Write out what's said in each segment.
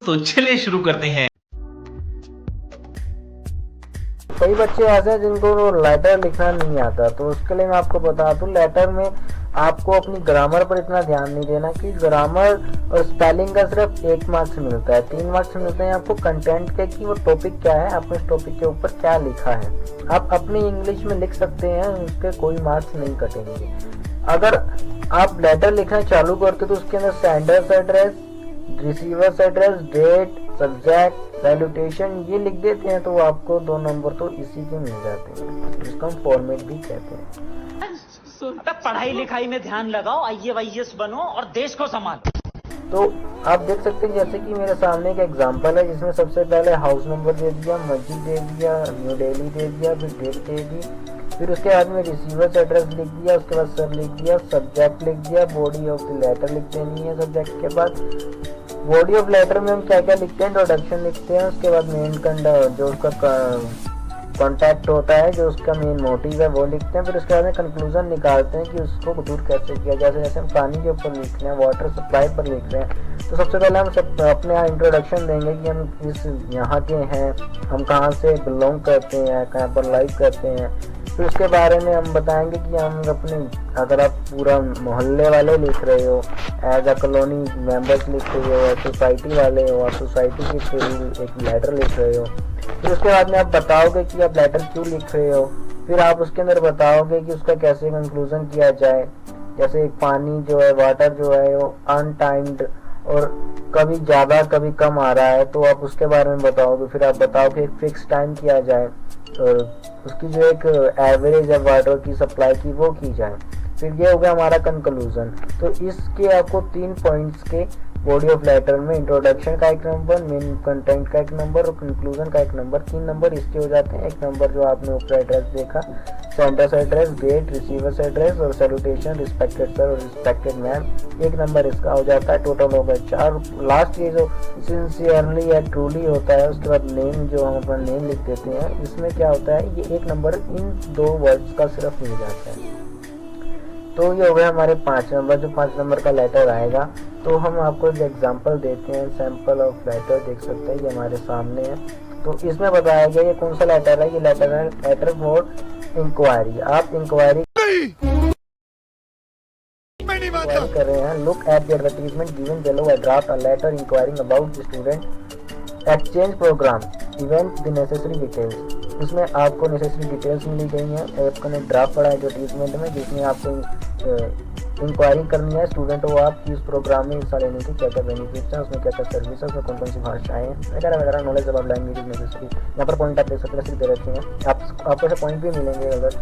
तो चलिए शुरू करते हैं। कई बच्चे ऐसे हैं जिनको लेटर लिखना नहीं आता, तो उसके लिए मैं आपको बता दूं, लेटर में आपको अपनी ग्रामर पर इतना ध्यान नहीं देना कि ग्रामर और स्पेलिंग का सिर्फ 1 मार्क्स मिलता है। 3 मार्क्स मिलते हैं आपको कंटेंट के, कि वो टॉपिक क्या है, आपने उस टॉपिक के ऊपर क्या लिखा है। आप अपनी इंग्लिश में लिख सकते हैं, उसके कोई मार्क्स नहीं कटेंगे। अगर आप लेटर लिखना चालू करते तो उसके अंदर sender's address, receiver's address, date, subject, salutation ये लिख देते हैं तो आपको 2 नंबर तो इसी के मिल जाते हैं, जिसको हम फॉर्मेट भी कहते हैं। पढ़ाई लिखाई में ध्यान लगाओ, IAS बनो और देश को संभालो। तो आप देख सकते हैं जैसे कि मेरे सामने एक एग्जांपल है, जिसमें सबसे पहले हाउस नंबर दे दिया, मस्जिद दे दिया, न्यू दिल्ली दे दिया, फिर डेट दे दी, फिर उसके बाद में रिसीवर्स एड्रेस लिख दिया, उसके बाद सर लिख दिया, सब्जेक्ट लिख दिया, बॉडी ऑफ द लेटर लिख देनी है। सब्जेक्ट के बाद बॉडी ऑफ लेटर में हम क्या क्या लिखते हैं, इंट्रोडक्शन लिखते हैं, उसके बाद मेन जो उसका कॉन्टैक्ट होता है, जो उसका मेन मोटिव है वो लिखते हैं। फिर उसके बाद में कंक्लूजन निकालते हैं कि उसको दूर कैसे किया जाए। जैसे हम पानी के ऊपर लिख रहे हैं, वाटर सप्लाई पर लिख रहे हैं, तो सबसे पहले हम अपने यहाँ इंट्रोडक्शन देंगे कि हम इस यहाँ के हैं, हम कहाँ से बिलोंग करते हैं, कहाँ पर लाइव करते हैं। फिर उसके बारे में हम बताएंगे कि हम अपने, अगर आप पूरा मोहल्ले वाले लिख रहे हो, एज अ कॉलोनी मेंबर्स लिख रहे हो, या सोसाइटी वाले हो, आप सोसाइटी के थ्रू एक लेटर लिख रहे हो। फिर उसके बाद में आप बताओगे कि आप लेटर क्यों लिख रहे हो। फिर आप उसके अंदर बताओगे कि उसका कैसे कंक्लूजन किया जाए। जैसे पानी जो है, वाटर जो है वो अनटाइम्ड और कभी ज़्यादा कभी कम आ रहा है, तो आप उसके बारे में बताओगे। फिर आप बताओगे एक फिक्स टाइम किया जाए और उसकी जो एक एवरेज है वाटर की सप्लाई की वो की जाए। फिर ये हो गया हमारा कंक्लूजन। तो इसके आपको 3 पॉइंट्स के बॉडी ऑफ लेटर में इंट्रोडक्शन का 1 नंबर, मेन कंटेंट का 1 नंबर और कंक्लूजन का 1 नंबर, 3 नंबर इसके हो जाते हैं। 1 नंबर जो आपने ऊपर एड्रेस देखा, sender's address, date, receiver's address और सैल्यूटेशन, रिस्पेक्टेड सर और रिस्पेक्टेड मैम, 1 नंबर इसका हो जाता है। टोटल हो गए 4। लास्ट ये जो सिंसियरली या ट्रूली होता है, उसके बाद नेम जो हम अपना नेम लिख देते हैं, इसमें क्या होता है, ये 1 नंबर इन 2 वर्ड्स का सिर्फ मिल जाता है। तो ये हो गया हमारे 5 नंबर। जो 5 नंबर का लेटर आएगा, तो हम आपको एक एग्जांपल देते हैं, सैंपल ऑफ लेटर देख सकते हैं, ये हमारे सामने है। तो इसमें बताया गया ये कौन सा लेटर है, ये लेटर है लेटर फॉर इंक्वायरी। आप इंक्वायरी कर रहे हैं। Look at the advertisement given below, I draft a letter inquiring about the student exchange program, event the necessary details. उसमें आपको नेसेसरी डिटेल्स मिली गई हैं। आपने ड्राफ्ट पढ़ा एडवर्टीजमेंट में, जिसमें आपको इंक्वायरी करनी है स्टूडेंट को आपकी उस प्रोग्राम में हिस्सा लेने की क्या क्या बेनिफिट्स हैं, उसमें क्या क्या सर्विस है, उसमें कौन कौन सी भाषाएं हैं वगैरह वगैरह, नॉलेज अबाउट लैंग्वेज नेसेसरी। यहाँ पर पॉइंट आप देख सकते हैं, दे रखे हैं। आपको ऐसे पॉइंट भी मिलेंगे अगर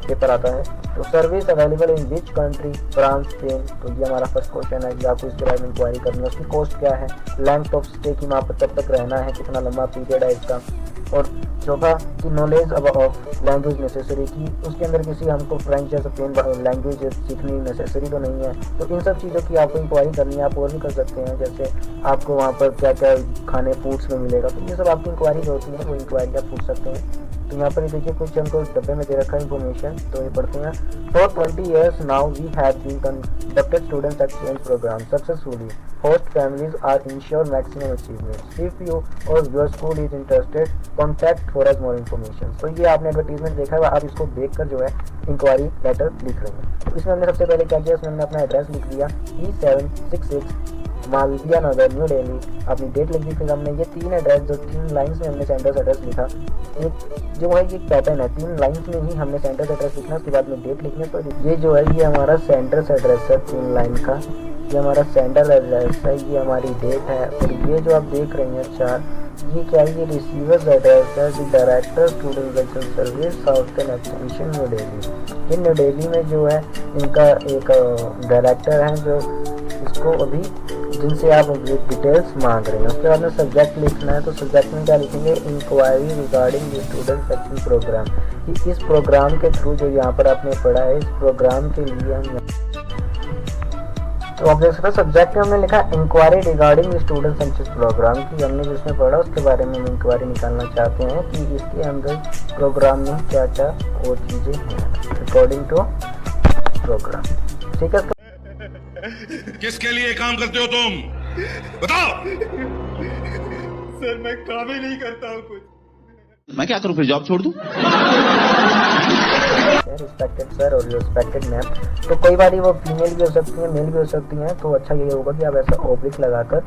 पेपर आता है। तो service available in which country, France, Spain. तो ये हमारा फर्स्ट क्वेश्चन है कि आपको इसके बारे में इंक्वायरी करनी है। उसकी कॉस्ट क्या है, लेंथ ऑफ स्टे की वहाँ पर कब तक रहना है, कितना लंबा पीरियड है इसका। और चौथा की नॉलेज ऑफ लैंग्वेज नेसेसरी की, उसके अंदर किसी हमको फ्रेंच या स्पेन लैंग्वेज सीखनी नेसेसरी तो नहीं है। तो इन सब चीज़ों की आपको इंक्वायरी करनी है। आप और भी कर सकते हैं, जैसे आपको वहाँ पर क्या क्या खाने फूड्स में मिलेगा, तो ये सब आपकी इंक्वायरी होती है, वो इंक्वायरी आप पूछ सकते हैं। तो यहाँ पर ये देखिए कुछ हमको डब्बे में दे रखा है इन्फॉर्मेशन, तो ये पढ़ते हैं। For 20 years now we have been conducted students exchange program successfully. Host families are insure maximum achievements. If you or your school is interested contact for us more information. तो ये आपने एडवर्टीजमेंट देखा है, आप इसको देखकर जो है इंक्वायरी लेटर लिख रहे हैं। तो इसमें हमने सबसे पहले क्या किया, इसमें हमने अपना एड्रेस लिख दिया, E766 मालविया नगर, न्यू दिल्ली। अपनी डेट लिख दी। फिर हमने ये 3 एड्रेस, जो 3 लाइन्स में हमने सेंटर्स एड्रेस लिखा, एक जो है ये पैटर्न है, 3 लाइन्स में ही हमने सेंटर्स एड्रेस लिखना, उसके बाद में डेट लिखनी। तो ये जो है ये हमारा सेंटर्स एड्रेस है 3 लाइन का, ये हमारा सेंटर एड्रेस है, ये हमारी डेट है। और ये जो आप देख रहे हैं 4, ये क्या है, ये रिसीवर्स एड्रेस है, the director student welfare service southern extension new Delhi. ये न्यू दिल्ली में जो है इनका एक डायरेक्टर है, जो इसको अभी जिनसे आप डिटेल्स मांग रहे हैं। उसके बाद में सब्जेक्ट लिखना है। तो सब्जेक्ट में क्या लिखेंगे, inquiry regarding the student action program. इस प्रोग्राम के थ्रू जो यहाँ पर आपने पढ़ा है, इस प्रोग्राम के लिए हम, तो आप देख सकते हैं सब्जेक्ट में हमने लिखा inquiry regarding student success program की। हमने जिसमें पढ़ा उसके बारे में हम इंक्वायरी निकालना चाहते हैं कि इसके अंदर प्रोग्राम में क्या क्या और चीज़ें हैं अकॉर्डिंग टू प्रोग्राम। ठीक है, किसके लिए काम करते हो तुम, बताओ। सर मैं काम ही नहीं करता हूँ कुछ। मैं क्या करूं फिर, जॉब छोड़ दूं? रिस्पेक्टेड सर और रिस्पेक्टेड मैम, तो कई बार वो फीमेल भी हो सकती हैं, मेल भी हो सकती हैं, तो अच्छा ये होगा कि आप ऐसा ऑब्लिक लगाकर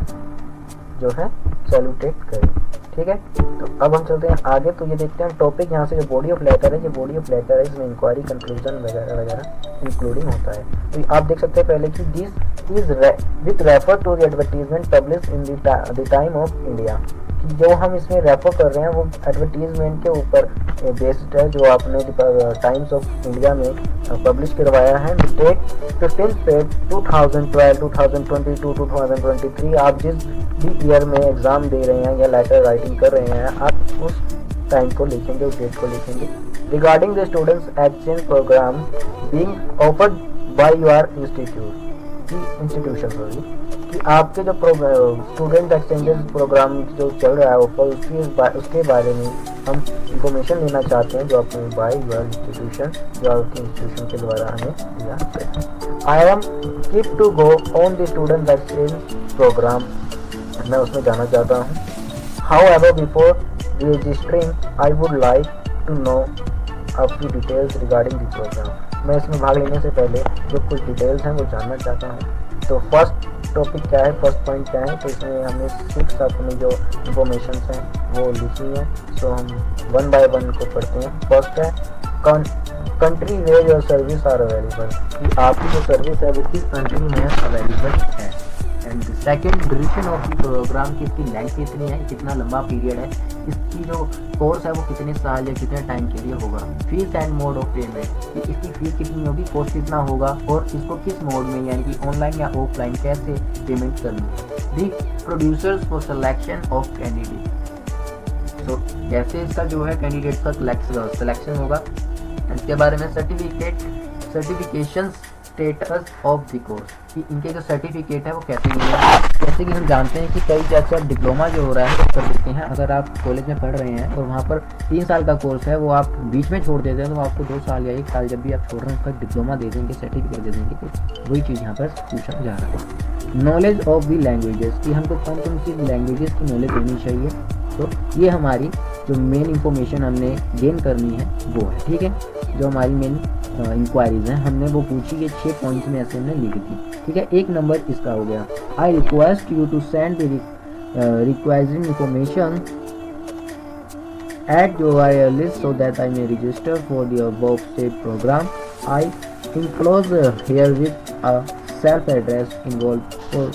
जो है सैल्यूटेट करें। ठीक है, तो अब हम चलते हैं आगे। तो ये देखते हैं टॉपिक, यहाँ से जो बॉडी ऑफ लेटर है, ये बॉडी ऑफ लेटर है, इसमें इंक्वायरी, कंक्लूजन वगैरह वगैरह इंक्लूडिंग होता है। तो आप देख सकते हैं पहले कि this is with refer to the advertisement publish in the time of India, कि जो हम इसमें रेफर कर रहे हैं वो एडवर्टीजमेंट के ऊपर बेस्ड है, जो आपने टाइम्स ऑफ इंडिया में पब्लिश करवाया है। डेट 15 Feb 2012, 2022, 2023, आप जिस भी ईयर में एग्ज़ाम दे रहे हैं या लेटर राइटिंग कर रहे हैं, आप उस टाइम को लिखेंगे, उस डेट को लिखेंगे। Regarding the students exchange program being offered by your institution sorry, कि आपके जो स्टूडेंट एक्सचेंजेस प्रोग्राम जो चल रहा है ऑफर, उसके बारे में हम इंफॉर्मेशन लेना चाहते हैं, जो अपने बाय योर इंस्टीट्यूशन, जो आपके इंस्टीट्यूशन के द्वारा हमें दिया है। I am keep to go on the student exchange program, मैं उसमें जाना चाहता हूँ। However before registering I would like to know a few details regarding the program, मैं इसमें भाग लेने से पहले जो कुछ डिटेल्स हैं वो जानना चाहता हूँ। तो फर्स्ट टॉपिक क्या है, फर्स्ट पॉइंट क्या है, तो इसमें हमें 6 अपनी जो इंफॉर्मेशन हैं वो लिखनी है। तो हम 1 by 1 को पढ़ते हैं। फर्स्ट है country where your service are available, कि आपकी जो सर्विस है वो किस कंट्री में अवेलेबल है। And second, duration of the program, की इसकी लेंथ कितनी है, कितना लंबा पीरियड है, इसकी जो कोर्स है वो कितने साल या कितने टाइम के लिए होगा। Fees and mode of payment, कि इसकी फीस कितनी होगी, कोर्स कितना होगा, और इसको किस मोड में यानी कि ऑनलाइन या ऑफलाइन कैसे पेमेंट करनी है। The procedures for selection of candidate, तो कैसे इसका जो है कैंडिडेट का सिलेक्शन होगा। इसके बारे में certification status of the course, कि इनके जो सर्टिफिकेट है वो कैसे मिलेगा। जैसे कि हम जानते हैं कि कई जैसे डिप्लोमा जो हो रहा है वो कर सकते हैं। अगर आप कॉलेज में पढ़ रहे हैं और वहाँ पर 3 साल का कोर्स है, वो आप बीच में छोड़ देते हैं, तो आपको 2 साल या 1 साल जब भी आप छोड़ रहे हैं उसका डिप्लोमा दे देंगे, सर्टिफिकेट दे देंगे। तो वही चीज़ यहाँ पर पूछा जा रहा है। नॉलेज ऑफ द लैंग्वेजेस, कि हमको कौन कौन सी लैंग्वेजेस की नॉलेज होनी चाहिए। तो ये हमारी जो मेन इंफॉर्मेशन हमने गेन करनी है वो है। ठीक है, जो हमारी मेन इंक्वायरीज हैं हमने वो पूछी, ये 6 पॉइंट्स में ऐसे हमने लिखी थी। ठीक है, 1 नंबर इसका हो गया, I request you to send the required information at your list so that I may register for the above state program. I enclose here with a self address involved for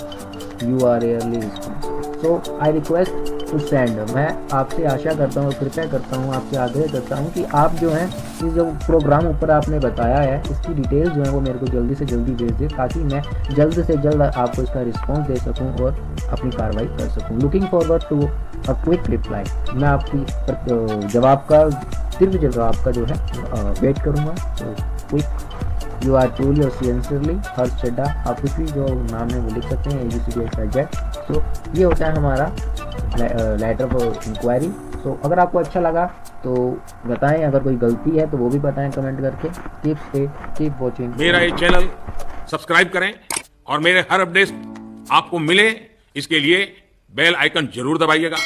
URL response. So I request to send, मैं आपसे आशा करता हूँ, कृपया करता हूँ, आपसे आग्रह करता हूँ कि आप जो है इस जो प्रोग्राम ऊपर आपने बताया है इसकी डिटेल्स जो है वो मेरे को जल्दी से जल्दी भेज दें, ताकि मैं जल्द से जल्द आपको इसका रिस्पॉन्स दे सकूँ और अपनी कार्रवाई कर सकूँ। Looking forward to a quick reply, मैं आपकी जवाब का तीव्र जवाब का जो है वेट करूँगा। तो क्विक, यू आर ट्रूली और सिंसियरली हर्ष चड्डा, आप कुछ भी जो नाम है वो लिख सकते हैं, ABCDXYZ। तो ये होता है हमारा लेटर ऑफ इंक्वायरी। तो अगर आपको अच्छा लगा तो बताएं, अगर कोई गलती है तो वो भी बताएं कमेंट करके। कीप वॉचिंग मेरा ये चैनल सब्सक्राइब करें और मेरे हर अपडेट आपको मिले इसके लिए बेल आइकन जरूर दबाइएगा।